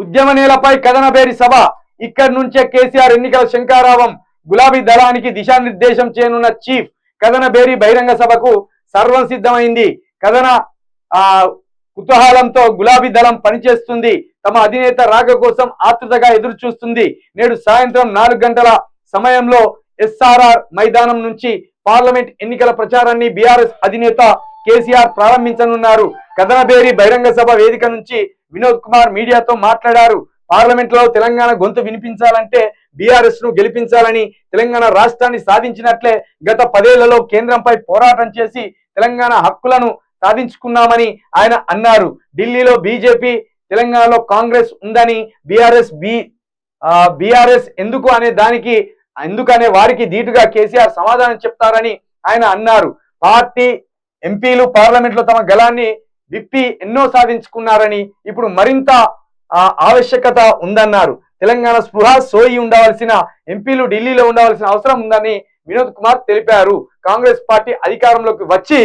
ఉద్యమ నేలపై కథనబేరి సభ. ఇక్కడి నుంచే కేసీఆర్ ఎన్నికల శంఖారావం. గులాబీ దళానికి దిశానిర్దేశం చేయనున్న చీఫ్. కథనబేరి బహిరంగ సభకు సర్వం సిద్ధమైంది. కథన కుతూహలంతో గులాబీ దళం పనిచేస్తుంది. తమ అధినేత రాక కోసం ఆతృతగా ఎదురు చూస్తుంది. నేడు సాయంత్రం 4 గంటల సమయంలో ఎస్ఆర్ఆర్ మైదానం నుంచి పార్లమెంట్ ఎన్నికల ప్రచారాన్ని బీఆర్ఎస్ అధినేత కేసీఆర్ ప్రారంభించనున్నారు. కథనబేరి బహిరంగ సభ వేదిక నుంచి వినోద్ కుమార్ మీడియాతో మాట్లాడారు. పార్లమెంట్ లో తెలంగాణ గొంతు వినిపించాలంటే బీఆర్ఎస్ ను గెలిపించాలని, తెలంగాణ రాష్ట్రాన్ని సాధించినట్లే గత 10 ఏళ్లలో కేంద్రంపై పోరాటం చేసి తెలంగాణ హక్కులను సాధించుకున్నామని ఆయన అన్నారు. ఢిల్లీలో బీజేపీ, తెలంగాణలో కాంగ్రెస్ ఉందని బీఆర్ఎస్ ఎందుకనే వారికి ధీటుగా కేసీఆర్ సమాధానం చెప్తారని ఆయన అన్నారు. పార్టీ ఎంపీలు పార్లమెంట్ లో తమ గళాన్ని విప్పి ఎన్నో సాధించుకున్నారని ఇప్పుడు మరింత ఆవశ్యకత ఉందన్నారు. తెలంగాణ స్పృహ సోయి ఉండవలసిన ఎంపీలు ఢిల్లీలో ఉండవలసిన అవసరం ఉందని వినోద్ కుమార్ తెలిపారు. కాంగ్రెస్ పార్టీ అధికారంలోకి వచ్చి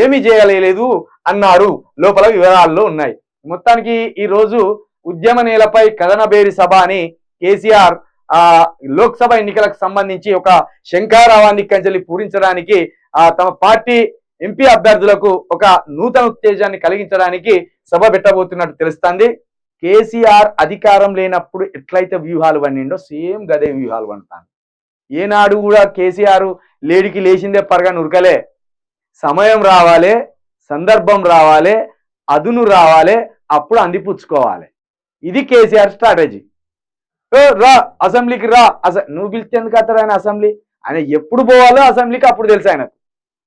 ఏమీ చేయలేదు అన్నారు. లోపల వివరాల్లో ఉన్నాయి. మొత్తానికి ఈ రోజు ఉద్యమ నేలపై కథనబేరి సభ అని కేసీఆర్ లోక్సభ ఎన్నికలకు సంబంధించి ఒక శంఖారావాన్ని కంచెలి పూరించడానికి తమ పార్టీ ఎంపీ అభ్యర్థులకు ఒక నూతన ఉత్తేజాన్ని కలిగించడానికి సభ పెట్టబోతున్నట్టు తెలుస్తుంది. కేసీఆర్ అధికారం లేనప్పుడు ఎట్లయితే వ్యూహాలు వండిండో సేమ్ గదే వ్యూహాలు వండుతాను. ఏనాడు కూడా కేసీఆర్ లేడికి లేచిందే పరగా నురకలే. సమయం రావాలి, సందర్భం రావాలి, అదును రావాలి, అప్పుడు అందిపుచ్చుకోవాలి. ఇది కేసీఆర్ స్ట్రాటజీ. రా అసెంబ్లీకి రా, నువ్వు పిలిస్తే ఎందుకు అతడు ఆయన అసెంబ్లీ? ఆయన ఎప్పుడు పోవాలో అసెంబ్లీకి అప్పుడు తెలుసు ఆయనకు.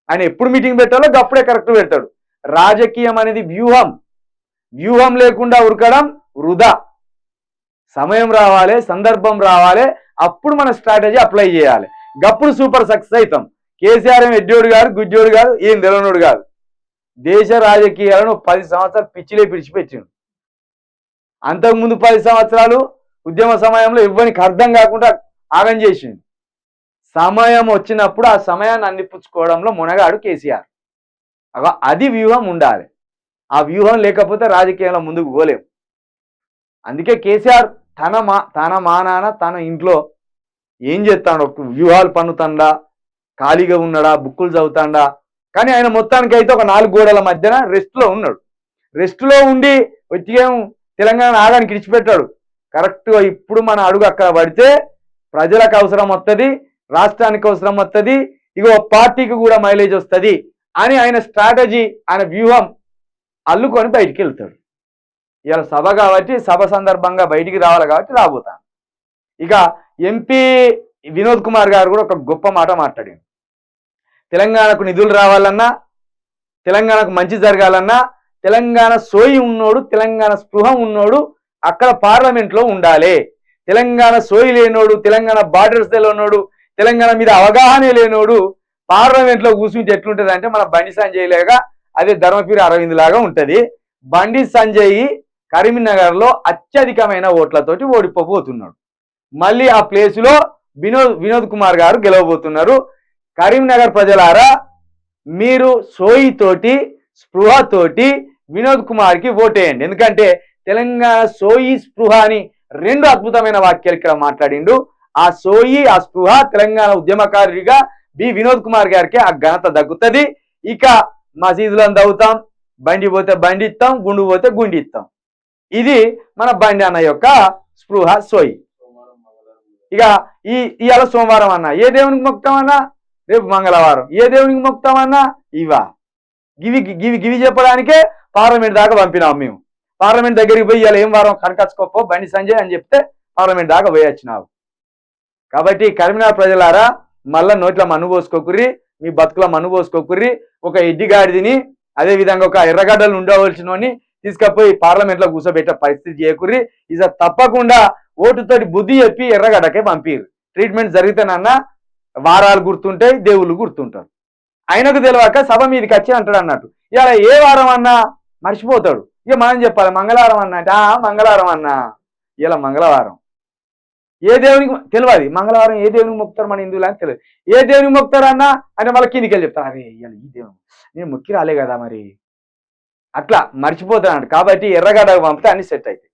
ఆయన ఎప్పుడు మీటింగ్ పెట్టాలో అప్పుడే కరెక్ట్ పెడతాడు. రాజకీయం అనేది వ్యూహం లేకుండా ఉరకడం వృధా. సమయం రావాలి, సందర్భం రావాలి, అప్పుడు మన స్ట్రాటజీ అప్లై చేయాలి. గప్పుడు సూపర్ సక్సెస్ అవుతాం. కేసీఆర్ ఏం ఎడ్డోడు కాదు, గుడ్డోడు కాదు, ఏం తెలవనోడు కాదు. దేశ రాజకీయాలను 10 సంవత్సరాలు పిచ్చిలే పిడిచిపెట్టిండు. అంతకుముందు 10 సంవత్సరాలు ఉద్యమ సమయంలో ఇవ్వనికి అర్థం కాకుండా ఆగం చేసిండు. సమయం వచ్చినప్పుడు ఆ సమయాన్ని అందిపుచ్చుకోవడంలో మునగాడు కేసీఆర్. అది వ్యూహం ఉండాలి. ఆ వ్యూహం లేకపోతే రాజకీయంలో ముందుకు పోలేం. అందుకే కేసీఆర్ తన మానాన తన ఇంట్లో ఏం చేస్తాడు? వ్యూహాలు పన్నుతాడా, ఖాళీగా ఉన్నాడా, బుక్కులు చదువుతాడా? కానీ ఆయన మొత్తానికి అయితే ఒక 4 గోడల మధ్యన రెస్ట్లో ఉన్నాడు. రెస్ట్లో ఉండి వచ్చేం తెలంగాణ ఆగానికి ఇడిచిపెట్టాడు. కరెక్ట్గా ఇప్పుడు మన అడుగు అక్కడ పడితే ప్రజలకు అవసరం వస్తుంది, రాష్ట్రానికి అవసరం వస్తుంది, ఇగో పార్టీకి కూడా మైలేజ్ వస్తుంది అని ఆయన స్ట్రాటజీ, ఆయన వ్యూహం అల్లుకొని బయటికి వెళ్తాడు. ఇలా సభ కాబట్టి సభ సందర్భంగా బయటికి రావాలి కాబట్టి రాబోతాను. ఇక ఎంపీ వినోద్ కుమార్ గారు కూడా ఒక గొప్ప మాట మాట్లాడారు. తెలంగాణకు నిధులు రావాలన్నా, తెలంగాణకు మంచి జరగాలన్నా తెలంగాణ సోయి ఉన్నోడు, తెలంగాణ స్పృహ ఉన్నోడు అక్కడ పార్లమెంట్లో ఉండాలి. తెలంగాణ సోయి లేనోడు, తెలంగాణ బార్డర్స్ లేనోడు, తెలంగాణ మీద అవగాహన లేనోడు పార్లమెంట్లో కూర్చుంటే ఎట్లుంటుంది అంటే మన బండి సంజయ్ లాగా, అదే ధర్మపురి అరవింద్ లాగా ఉంటుంది. బండి సంజయ్ కరీంనగర్లో అత్యధికమైన ఓట్లతోటి ఓడిపోబోతున్నాడు. మళ్ళీ ఆ ప్లేసులో వినోద్ కుమార్ గారు గెలవబోతున్నారు. కరీంనగర్ ప్రజలారా, మీరు సోయితోటి స్పృహతోటి వినోద్ కుమార్కి ఓటేయండి. ఎందుకంటే తెలంగాణ సోయి స్పృహ అని 2 అద్భుతమైన వాక్యాలు ఇక్కడ మాట్లాడిండు. ఆ సోయి, ఆ స్పృహ తెలంగాణ ఉద్యమకారుడిగా వినోద్ కుమార్ గారికి ఆ ఘనత దక్కుతుంది. ఇక మసీదులను దవ్వుతాం, బండి పోతే బండి ఇస్తాం, గుండు పోతే గుండి ఇస్తాం. ఇది మన బండి అన్న యొక్క స్పృహ సోయి. ఇక ఇవాళ సోమవారం అన్నా ఏ దేవునికి మొక్కుతామన్నా, రేపు మంగళవారం ఏ దేవునికి మొక్కుతామన్నా, గివి చెప్పడానికే పార్లమెంట్ దాకా పంపినాం మేము. పార్లమెంట్ దగ్గరికి పోయి ఇలా ఏం వారం కనకచ్చుకోపో బండి సంజయ్ అని చెప్తే పార్లమెంట్ దాకా పోయి వచ్చినావు. కాబట్టి కరీంనగర్ ప్రజలారా, మళ్ళా నోట్ల మన్ను పోసుకోకుర్రి, మీ బతుకుల మన్ను పోసుకోకుర్రి. ఒక ఎడ్డిగాడిదిని, అదేవిధంగా ఒక ఎర్రగడ్డలు ఉండవలసినోని తీసుకపోయి పార్లమెంట్లో కూర్చోబెట్టే పరిస్థితి చేయకుర్రి. ఇక తప్పకుండా ఓటుతోటి బుద్ధి చెప్పి ఎర్రగడ్డకే పంపిరు. ట్రీట్మెంట్ జరిగితేనన్నా వారాలు గుర్తుంటాయి, దేవుళ్ళు గుర్తుంటారు. ఆయనకు తెలియక సభ మీదకి వచ్చి అంటాడు అన్నట్టు. ఇలా ఏ వారం అన్నా మర్చిపోతాడు. ఇక మనం చెప్పాలి మంగళవారం అన్నా అంటే మంగళవారం అన్నా ఇలా మంగళవారం ఏ దేవునికి తెలియదు. మంగళవారం ఏ దేవునికి మొక్కుతారు మన హిందువులు అని తెలియదు. ఏ దేవునికి మొక్కుతారు అన్నా అంటే మళ్ళీ కిందికి వెళ్ళి చెప్తారు, అరే ఇలా ఈ దేవుని నేను మొక్కి రాలే కదా మరి, అట్లా మర్చిపోతాడు. కాబట్టి ఎర్రగడ్డకు పంపితే అన్ని సెట్ అవుతాయి.